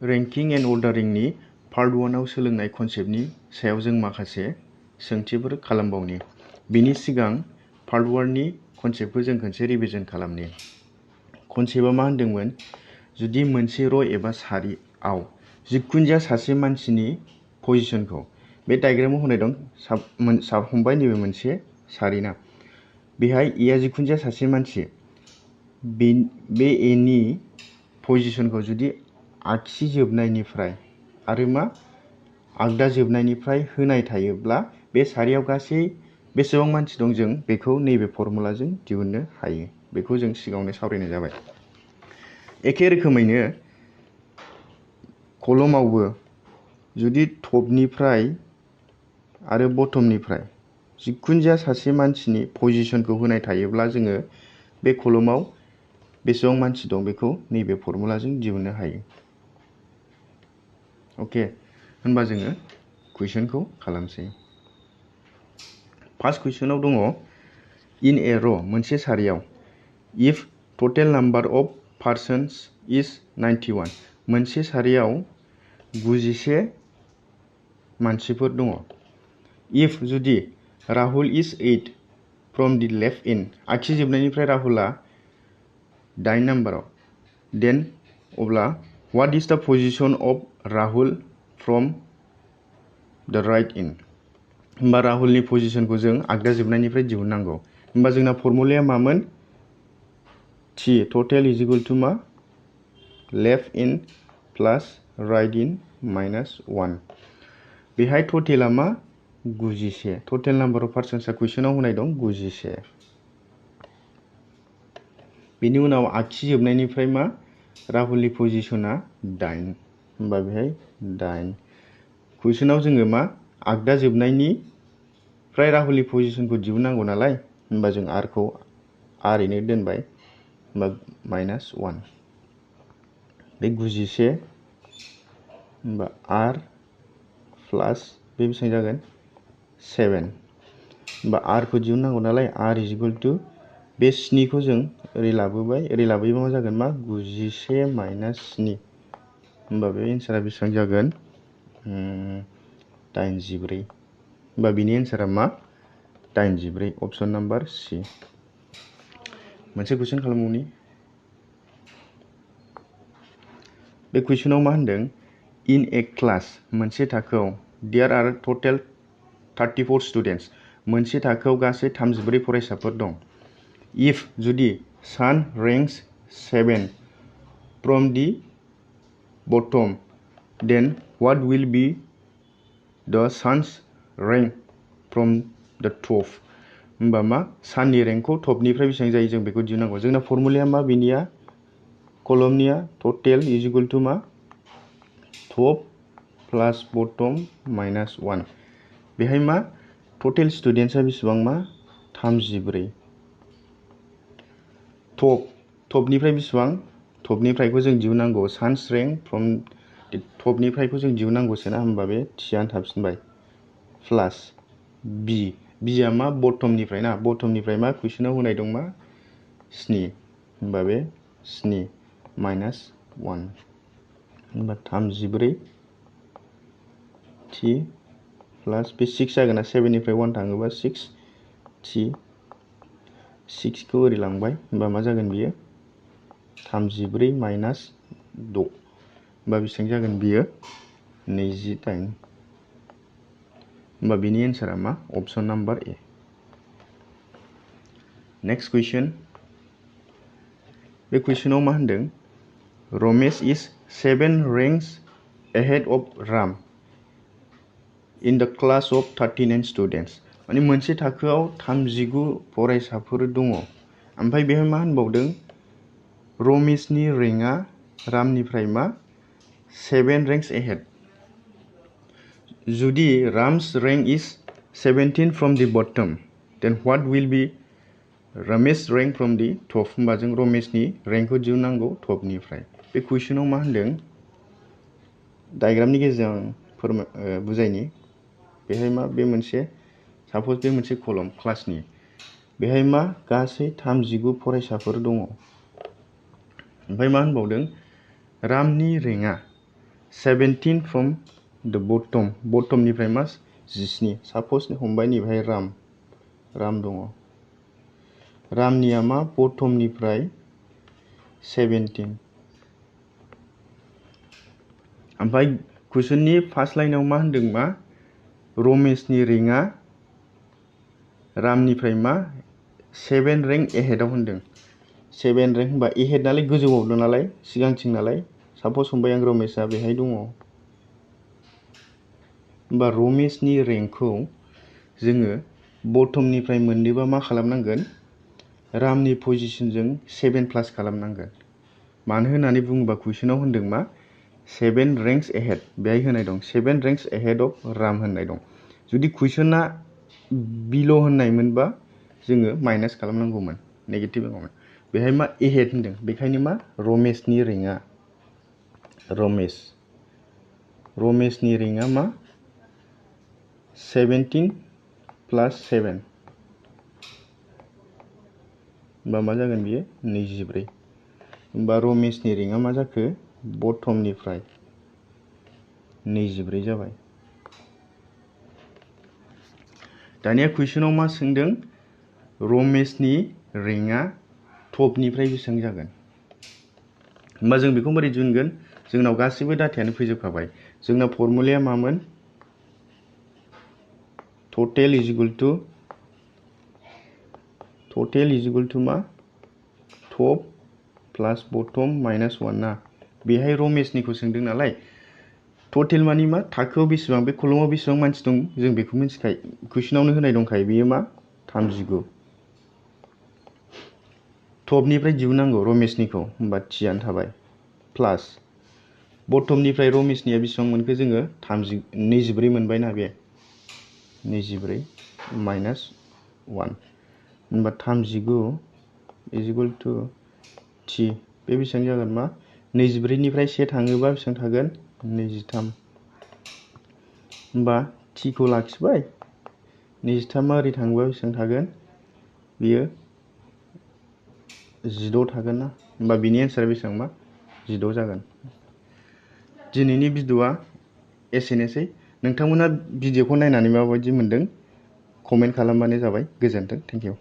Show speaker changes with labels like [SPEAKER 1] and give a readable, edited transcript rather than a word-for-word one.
[SPEAKER 1] Ranking and अर्डारिंनि part 1 आव सोलोंनाय कनसेप्टनि सायाव जों माखासे सोंथिफोर खालामबावनि। बिनि सिगां पार्ट 1 नि कनसेप्टखौ जों खनसे रिभिजन खालामनि। कनसेप्टआ मा होनदोंमोन? जुदि मोनसे र' एबा सारिआव जिखुनु जाया सासे मानसिनि पजिशनखौ बे डायग्रामाव होनाय दं हमबाय नैबे मोनसे सारिना बेहाय एआ जिखुनु जाया सासे मानसि बे एनि पजिशनखौ जुदि आगसि जोबनायनिफ्राय आरो मा आगदा जोबनायनिफ्राय होनाय थायोब्ला बे सारियाव गासै बेसेबां मानसि दं जों बेखौ नैबे फर्मुलाजों दिहुननो हायो। बेखौ जों सिगाङावनो सावरायनाय जाबाय। एखे रोखोमैनो कलमावबो जुदि टपनिफ्राय आरो बटमनिफ्राय जिखुनु जाया सासे मानसिनि पजिशनखौ होनाय थायोब्ला जोङो बे कलमाव बेसेबां मानसि दं बेखौ नैबे फर्मुलाजों दिहुननो हायो। अके, होनबा जोङो कुइसनखौ खालामसै। फार्स्ट कुइसनाव दङ इन ए र' मोनसे सारियाव if total number of persons is 91 मोनसे सारियाव 91 मानसिफोर दङ। इफ जुदि Rahul is 8 from the left in आगसि जोबनायनिफ्राय राहुला 8 नाम्बाराव देन अब्ला व्हाट इज द पजिशन अफ राहुल फ्रम द राइट इन होमबा राहुलनि पजिशनखौ जों आगदा जोबनायनिफ्राय दिहुननांगौ। होमबा जोंना फर्मुलाया मामोन? टि टटेल इज इक्वल टु मा left in plus right in minus 1 बेहाय टटेला मा 91 टटेल नाम्बार अफ पार्सन्सआ कुइसनाव होनाय दं 91 बेनि उनाव आगसि जोबनायनिफ्राय मा राहुलनि पजिशना 8 होमबा बेहाय 8 कुइसनाव जोङो मा आगदा जोबनायनिफ्राय राहुलनि पजिशनखौ दिहुननांगौ नालाय होमबा जों आरखौ आरैनो दोनबाय होमबा माइनास 1 बे 91 होमबा आर प्लास बे बेसेबां जागोन 7 होमबा आरखौ दिहुननांगौ नालाय आर इज इक्वल टु बे 7 खौ जों ओरै लाबोबाय ओरै लाबोयोबा मा जागोन मा 91 माइनास 7 होमबा बे एन्सारा बेसेबां जागोन 84 होमबा बिनि एन्सारा मा 84 अप्शन नाम्बार सि। मोनसे कुइसन खालामबावनि। बे कुइसनाव मा होनदों इन ए क्लास मोनसे थाखोआव देयर आर टटेल 34 स्टुडेन्टस मोनसे थाखोआव गासै 34 फरायसाफोर दं। इफ जुदि सान ranks 7 from the bottom then what will be the सान्स रेंक फ्रम द टप होमबा मा साननि रेंकखौ टपनिफ्राय बेसेबां जायो जों बेखौ दिहुननांगौ। जोंना फर्मुलाया मा बेनिया कलमनिया टटेल इज इक्वल टु मा टप प्लास बटम माइनास 1 बेहाय मा टटेल स्टुडेन्टसा बेसेबां मा 34 टपनिफ्राय बेसेबां टपनिफ्रायखौ जों दिहुननांगौ सान्स रेंक फ्रम टपनिफ्रायखौ जों दिहुननांगौसोना होमबा बे थियानो थाफिनबाय प्लास बिया मा बटमनिफ्राय ना बटमनिफ्राय मा कुइसनाव होनाय दं मा 7 होमबा बे 7 माइनास 1 होमबा 34 टि प्लास बे 6 जागोन ना 7 निफ्राय 1 थाङोबा 6 टि 6 खौ ओरै लांबाय होमबा मा जागोन बियो 34 माइनास 6 होमबा बेसेबां जागोन बियो 28 होमबा बिनि एन्सारा मा अप्शन नाम्बार ए। नेक्स्ट कुइसन। बे कुइसनाव मा होनदों रमेश इज 7 ranks ahead of Ram in the class of 39 students माने मोनसे थाखोआव 39 फरायसाफोर दङ ओमफ्राय बेहाय मा होनबावदों रमेशनि रेंकआ रामनिफ्राय मा 7 रेंक्स ahead जुदि Ram's rank is 17 from the bottom then what will be Ramesh rank from the top होमबा जों रमेशनि रेंकखौ दिहुननांगौ टपनिफ्राय। बे कुइसनाव मा होनदों डायग्रामनि गेजेरजों बुजायनि बेहाय मा बे मोनसे सापज बे मोनसे कलम क्लासनि बेहाय मा गासै 39 फरायसाफोर दङ ओमफ्राय मा होनबावदों रामनि रेंकआ 17 from the bottom, bottomनिफ्राय मा 17, साप'ज हमबाय नैबेहाय राम दङ, रामनिया मा बटमनिफ्राय 17, ओमफ्राय कुइसननि फार्स्ट लाइनाव मा होनदों, मा रमेशनि रेंकआ रामनिफ्राय मा 7 रेंक एहेडआव होनदों। 7 रेंक होनबा एहेड नालाय गोजौआव दं नालाय, सिगांथिं नालाय, साप'ज हमबाय आं रमेशआ बेहाय दङ, होमबा रमेशनि रेंकखौ जोङो बटमनिफ्राय मोननोबा मा खालामनांगोन, रामनि पजिशनजों 7 प्लास खालामनांगोन। मानो होननानै बुङोबा कुइसनाव होनदों मा 7 रेंक्स एहेड, बेहाय होनाय दं 7 रेंक्स एहेड अफ राम होननाय दं। जुदि कुइसना बिल' होननायमोनबा जोङो माइनास खालामनांगौमोन, नेगेटिभ होनांगौमोन। बेहाय मा एहेड होनदों, बेखायनो मा रमेशनि रेंकआ, रमेशनि रेंकआ मा 17 प्लास 7, होमबा मा जागोन बियो 24। होमबा रमेशनि रेंकआ मा जाखो, बटमनिफ्राय 24 जाबाय। दानिया कुइसनाव मा सोंदों, रमेशनि रेंकआ टपनिफ्राय बेसेबां जागोन। होमबा जों बेखौ बोरै दिहुनगोन, जोंनाव गासैबो डाटायानो फैजोबखाबाय। जोंना फर्मुलाया मामोन, टटेल इज इक्वल टू मा टप प्लास बटम माइनास 1 ना। बेहाय रमेशनिखौ सोंदों नालाय, टटेल मानि मा थाखोआव बेसेबां, बे कलमाव बेसेबां मानसि दं जों बेखौ मिथिखायो, कुइसनावनो होनाय दंखायो, बेयो मा 39। टपनिफ्राय दिहुननांगौ रमेशनिखौ, होमबा थियानो थाबाय, प्लास बटमनिफ्राय रमेशनिया बेसेबां मोनखो जोङो 24 मोनबायना, बे 24 माइनास 1, होमबा 39 इज इक्वल टू टि, बे बेसेबां जागोन, मा 24निफ्राय 1 थाङोबा बेसेबां थागोन 23, होमबा टिखौ लाखिबाय, 23आ ओरै थाङोबा बेसेबां थागोन, बियो 16 थागोन ना। होमबा बिनि एन्सारा बेसेबां, मा 16 जागोन। दिनैनि भिडिअआ एसेनोसै। नोंथांमोना भिडिअखौ नायनानै माबायदि मोनदों कमेन्ट खालामबानो जाबाय। गोजोन्थों, थेंक इउ।